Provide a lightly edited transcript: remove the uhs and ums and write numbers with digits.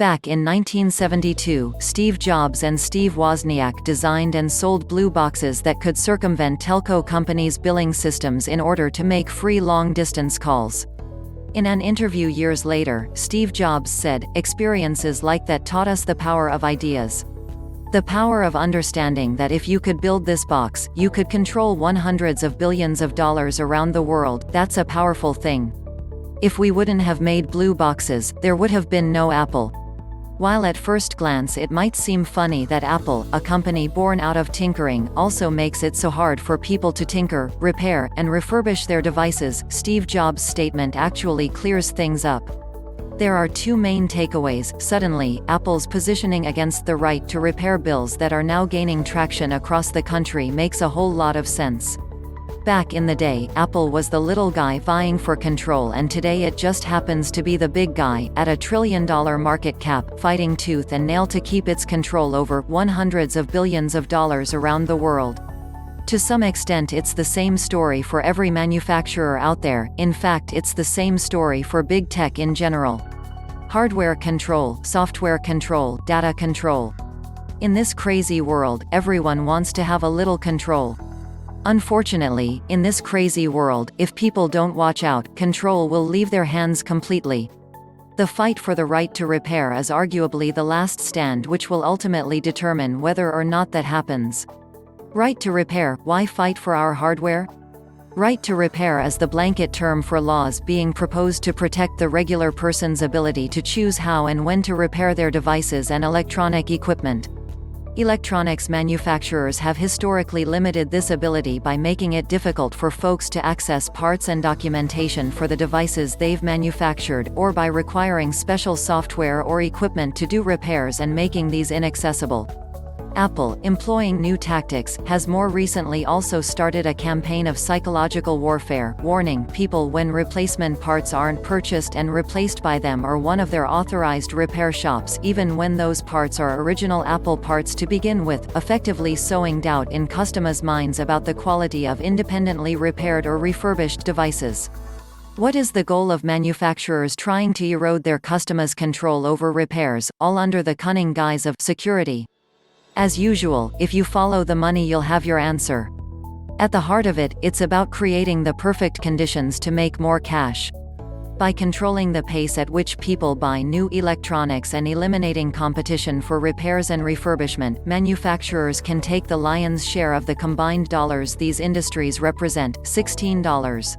Back in 1972, Steve Jobs and Steve Wozniak designed and sold blue boxes that could circumvent telco companies' billing systems in order to make free long-distance calls. In an interview years later, Steve Jobs said, "Experiences like that taught us the power of ideas. The power of understanding that if you could build this box, you could control hundreds of billions of dollars around the world. That's a powerful thing. If we wouldn't have made blue boxes, there would have been no Apple." While at first glance it might seem funny that Apple, a company born out of tinkering, also makes it so hard for people to tinker, repair, and refurbish their devices, Steve Jobs' statement actually clears things up. There are two main takeaways. Suddenly, Apple's positioning against the right to repair bills that are now gaining traction across the country makes a whole lot of sense. Back in the day, Apple was the little guy vying for control, and today it just happens to be the big guy, at a $1 trillion market cap, fighting tooth and nail to keep its control over hundreds of billions of dollars around the world. To some extent it's the same story for every manufacturer out there. In fact, it's the same story for big tech in general. Hardware control, software control, data control. In this crazy world, everyone wants to have a little control. Unfortunately, in this crazy world, if people don't watch out, control will leave their hands completely. The fight for the right to repair is arguably the last stand which will ultimately determine whether or not that happens. Right to repair. Why fight for our hardware? Right to repair is the blanket term for laws being proposed to protect the regular person's ability to choose how and when to repair their devices and electronic equipment. Electronics manufacturers have historically limited this ability by making it difficult for folks to access parts and documentation for the devices they've manufactured, or by requiring special software or equipment to do repairs and making these inaccessible. Apple, employing new tactics, has more recently also started a campaign of psychological warfare, warning people when replacement parts aren't purchased and replaced by them or one of their authorized repair shops, even when those parts are original Apple parts to begin with, effectively sowing doubt in customers' minds about the quality of independently repaired or refurbished devices. What is the goal of manufacturers trying to erode their customers' control over repairs, all under the cunning guise of security? As usual, if you follow the money you'll have your answer. At the heart of it, it's about creating the perfect conditions to make more cash. By controlling the pace at which people buy new electronics and eliminating competition for repairs and refurbishment, manufacturers can take the lion's share of the combined dollars these industries represent, $16.